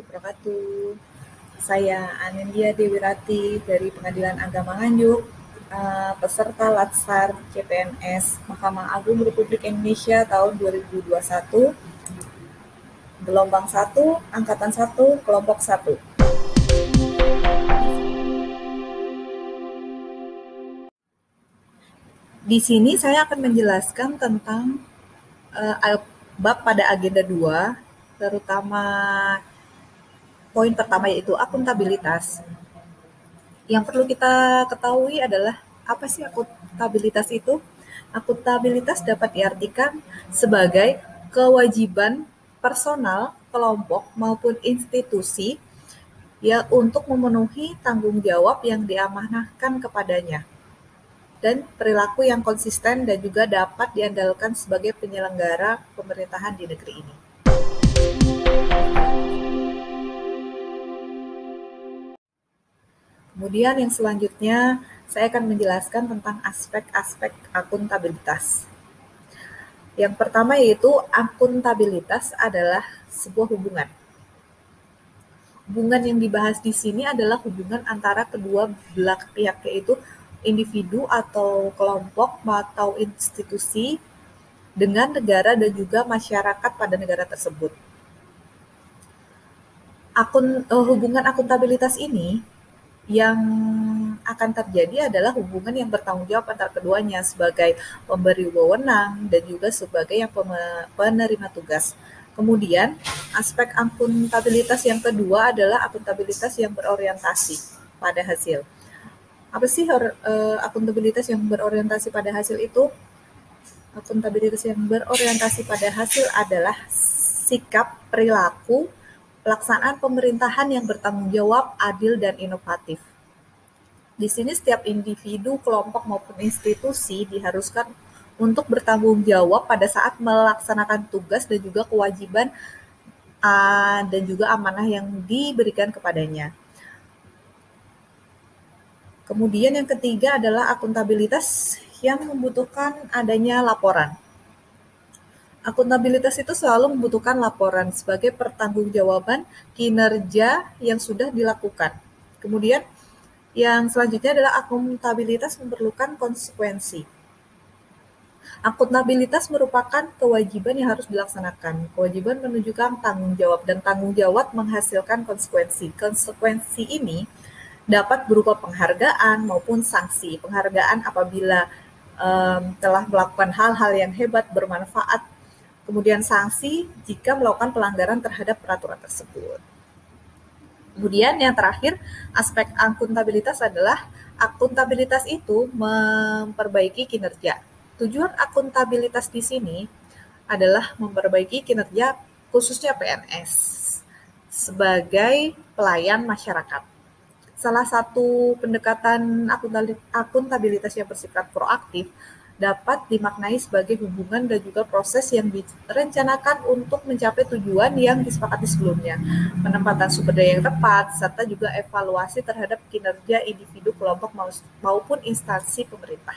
wabarakatuh. Saya Anindya Dewirati dari Pengadilan Agama Nganjuk, peserta Latsar CPNS Mahkamah Agung Republik Indonesia tahun 2021, gelombang 1, angkatan 1, kelompok 1. Di sini saya akan menjelaskan tentang bab pada agenda 2, terutama poin pertama yaitu akuntabilitas. Yang perlu kita ketahui adalah apa sih akuntabilitas itu? Akuntabilitas dapat diartikan sebagai kewajiban personal, kelompok maupun institusi ya untuk memenuhi tanggung jawab yang diamanahkan kepadanya dan perilaku yang konsisten dan juga dapat diandalkan sebagai penyelenggara pemerintahan di negeri ini. Kemudian yang selanjutnya, saya akan menjelaskan tentang aspek-aspek akuntabilitas. Yang pertama yaitu akuntabilitas adalah sebuah hubungan. Hubungan yang dibahas di sini adalah hubungan antara kedua belah pihak, yaitu individu atau kelompok atau institusi dengan negara dan juga masyarakat pada negara tersebut. Hubungan akuntabilitas ini yang akan terjadi adalah hubungan yang bertanggung jawab antara keduanya sebagai pemberi wewenang dan juga sebagai yang penerima tugas. Kemudian, aspek akuntabilitas yang kedua adalah akuntabilitas yang berorientasi pada hasil. Apa sih akuntabilitas yang berorientasi pada hasil itu? Akuntabilitas yang berorientasi pada hasil adalah sikap, perilaku, pelaksanaan pemerintahan yang bertanggung jawab, adil, dan inovatif. Di sini setiap individu, kelompok, maupun institusi diharuskan untuk bertanggung jawab pada saat melaksanakan tugas dan juga kewajiban dan juga amanah yang diberikan kepadanya. Kemudian yang ketiga adalah akuntabilitas yang membutuhkan adanya laporan. Akuntabilitas itu selalu membutuhkan laporan sebagai pertanggungjawaban kinerja yang sudah dilakukan. Kemudian yang selanjutnya adalah akuntabilitas memerlukan konsekuensi. Akuntabilitas merupakan kewajiban yang harus dilaksanakan. Kewajiban menunjukkan tanggung jawab dan tanggung jawab menghasilkan konsekuensi. Konsekuensi ini dapat berupa penghargaan maupun sanksi. Penghargaan apabila telah melakukan hal-hal yang hebat, bermanfaat. Kemudian sanksi jika melakukan pelanggaran terhadap peraturan tersebut. Kemudian yang terakhir, aspek akuntabilitas adalah akuntabilitas itu memperbaiki kinerja. Tujuan akuntabilitas di sini adalah memperbaiki kinerja khususnya PNS sebagai pelayan masyarakat. Salah satu pendekatan akuntabilitas yang bersifat proaktif dapat dimaknai sebagai hubungan dan juga proses yang direncanakan untuk mencapai tujuan yang disepakati sebelumnya, penempatan sumber daya yang tepat, serta juga evaluasi terhadap kinerja individu, kelompok, maupun instansi pemerintah.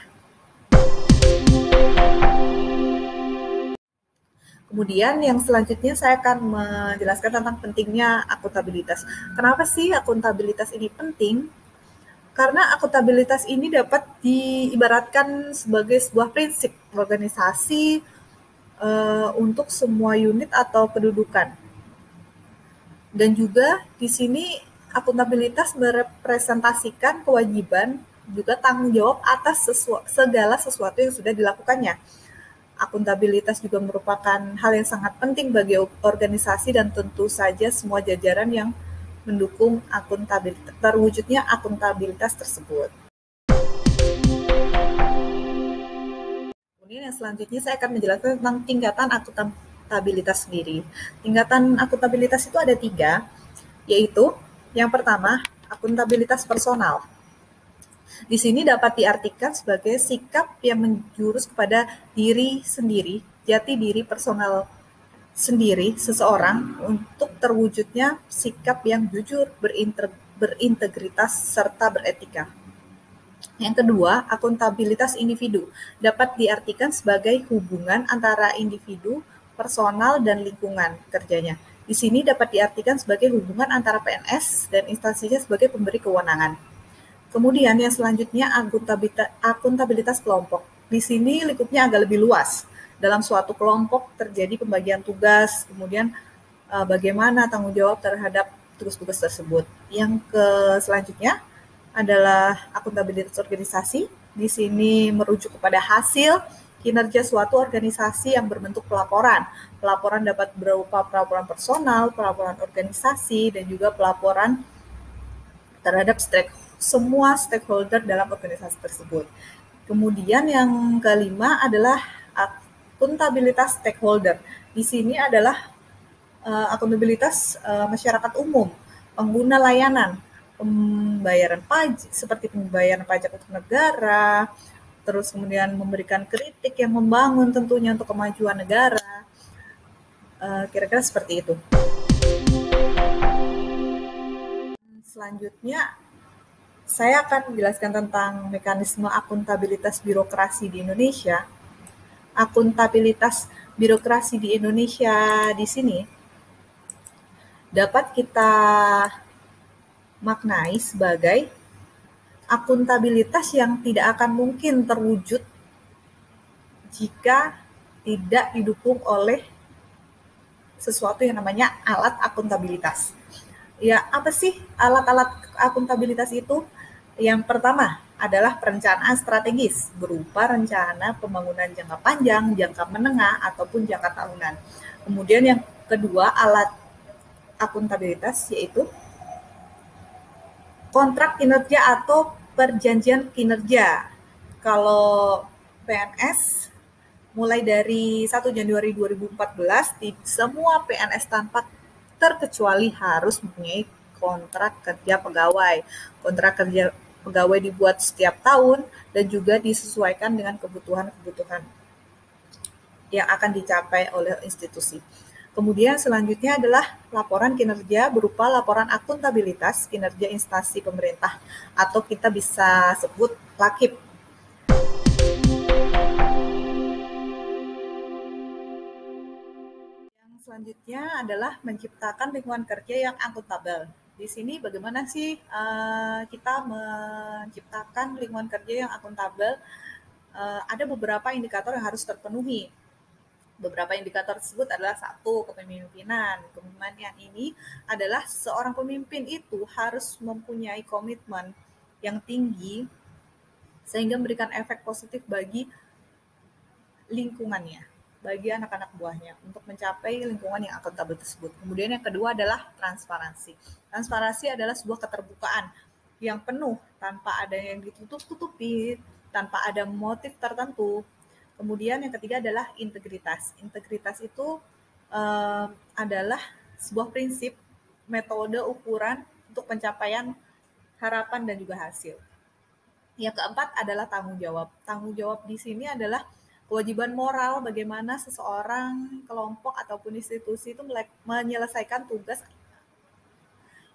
Kemudian yang selanjutnya saya akan menjelaskan tentang pentingnya akuntabilitas. Kenapa sih akuntabilitas ini penting? Karena akuntabilitas ini dapat diibaratkan sebagai sebuah prinsip organisasi untuk semua unit atau kedudukan. Dan juga di sini akuntabilitas merepresentasikan kewajiban juga tanggung jawab atas segala sesuatu yang sudah dilakukannya. Akuntabilitas juga merupakan hal yang sangat penting bagi organisasi dan tentu saja semua jajaran yang mendukung terwujudnya akuntabilitas tersebut. Kemudian yang selanjutnya saya akan menjelaskan tentang tingkatan akuntabilitas sendiri. Tingkatan akuntabilitas itu ada 3, yaitu yang pertama, akuntabilitas personal. Di sini dapat diartikan sebagai sikap yang menjurus kepada diri sendiri, jati diri personal sendiri seseorang untuk terwujudnya sikap yang jujur, berintegritas, serta beretika. Yang kedua, akuntabilitas individu dapat diartikan sebagai hubungan antara individu, personal, dan lingkungan kerjanya. Di Di sini dapat diartikan sebagai hubungan antara PNS dan instansinya sebagai pemberi kewenangan. Kemudian yang selanjutnya akuntabilitas kelompok. Di sini lingkupnya agak lebih luas. Dalam suatu kelompok terjadi pembagian tugas, kemudian bagaimana tanggung jawab terhadap tugas-tugas tersebut. Yang selanjutnya adalah akuntabilitas organisasi. Di sini merujuk kepada hasil kinerja suatu organisasi yang berbentuk pelaporan. Pelaporan dapat berupa pelaporan personal, pelaporan organisasi, dan juga pelaporan terhadap semua stakeholder dalam organisasi tersebut. Kemudian yang kelima adalah akuntabilitas stakeholder. Di sini adalah akuntabilitas masyarakat umum, pengguna layanan, pembayaran pajak seperti pembayaran pajak untuk negara, terus kemudian memberikan kritik yang membangun tentunya untuk kemajuan negara. Kira-kira seperti itu. Selanjutnya saya akan menjelaskan tentang mekanisme akuntabilitas birokrasi di Indonesia. Akuntabilitas birokrasi di Indonesia di sini dapat kita maknai sebagai akuntabilitas yang tidak akan mungkin terwujud jika tidak didukung oleh sesuatu yang namanya alat akuntabilitas. Ya, apa sih alat-alat akuntabilitas itu? Yang pertama adalah perencanaan strategis berupa rencana pembangunan jangka panjang, jangka menengah, ataupun jangka tahunan. Kemudian yang kedua alat akuntabilitas yaitu kontrak kinerja atau perjanjian kinerja. Kalau PNS mulai dari 1 Januari 2014 semua PNS tanpa terkecuali harus mempunyai kontrak kerja pegawai. Kontrak kerja pegawai dibuat setiap tahun dan juga disesuaikan dengan kebutuhan-kebutuhan yang akan dicapai oleh institusi. Kemudian selanjutnya adalah laporan kinerja berupa laporan akuntabilitas kinerja instansi pemerintah atau kita bisa sebut LAKIP. Yang selanjutnya adalah menciptakan lingkungan kerja yang akuntabel. Di sini bagaimana sih kita menciptakan lingkungan kerja yang akuntabel? Ada beberapa indikator yang harus terpenuhi. Beberapa indikator tersebut adalah satu, kepemimpinan. Kepemimpinan ini adalah seorang pemimpin itu harus mempunyai komitmen yang tinggi sehingga memberikan efek positif bagi lingkungannya, bagi anak-anak buahnya untuk mencapai lingkungan yang akuntabel tersebut. Kemudian yang kedua adalah transparansi. Transparansi adalah sebuah keterbukaan yang penuh tanpa ada yang ditutup-tutupi, tanpa ada motif tertentu. Kemudian yang ketiga adalah integritas. Integritas itu adalah sebuah prinsip, metode, ukuran untuk pencapaian harapan dan juga hasil. Yang keempat adalah tanggung jawab. Tanggung jawab di sini adalah kewajiban moral bagaimana seseorang, kelompok, ataupun institusi itu menyelesaikan tugas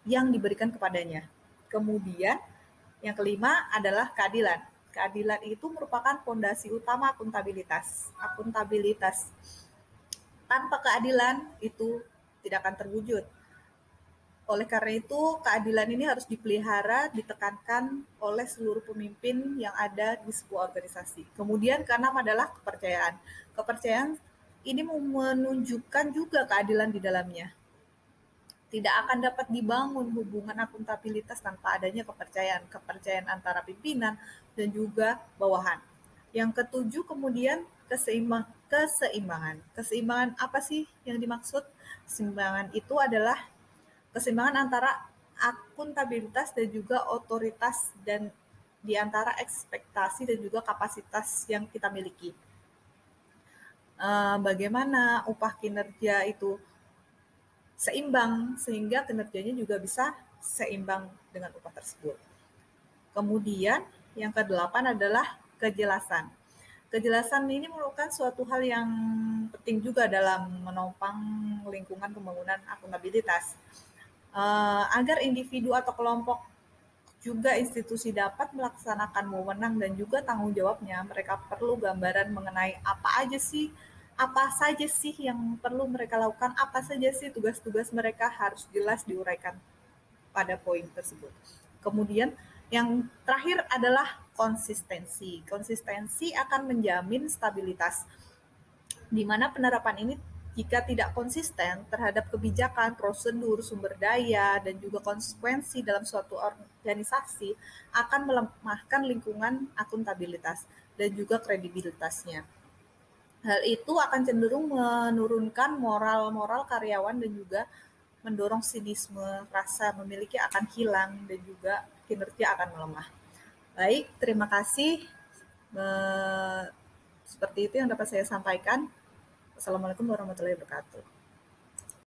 yang diberikan kepadanya. Kemudian yang kelima adalah keadilan. Keadilan itu merupakan fondasi utama akuntabilitas. Akuntabilitas tanpa keadilan itu tidak akan terwujud. Oleh karena itu, keadilan ini harus dipelihara, ditekankan oleh seluruh pemimpin yang ada di sebuah organisasi. Kemudian keenam adalah kepercayaan. Kepercayaan ini menunjukkan juga keadilan di dalamnya. Tidak akan dapat dibangun hubungan akuntabilitas tanpa adanya kepercayaan. Kepercayaan antara pimpinan dan juga bawahan. Yang ketujuh kemudian keseimbangan. Keseimbangan apa sih yang dimaksud? Keseimbangan itu adalah keseimbangan antara akuntabilitas dan juga otoritas dan di antara ekspektasi dan juga kapasitas yang kita miliki. Bagaimana upah kinerja itu seimbang sehingga kinerjanya juga bisa seimbang dengan upah tersebut. Kemudian yang kedelapan adalah kejelasan. Kejelasan ini merupakan suatu hal yang penting juga dalam menopang lingkungan pembangunan akuntabilitas. Agar individu atau kelompok juga institusi dapat melaksanakan wewenang dan juga tanggung jawabnya, mereka perlu gambaran mengenai apa aja sih apa saja sih yang perlu mereka lakukan, apa saja sih tugas-tugas mereka harus jelas diuraikan pada poin tersebut. Kemudian yang terakhir adalah konsistensi. Konsistensi akan menjamin stabilitas, di mana penerapan ini jika tidak konsisten terhadap kebijakan, prosedur, sumber daya, dan juga konsekuensi dalam suatu organisasi akan melemahkan lingkungan akuntabilitas dan juga kredibilitasnya. Hal itu akan cenderung menurunkan moral karyawan dan juga mendorong sinisme, rasa memiliki akan hilang, dan juga kinerja akan melemah. Baik, terima kasih. Seperti itu yang dapat saya sampaikan. Wassalamualaikum warahmatullahi wabarakatuh.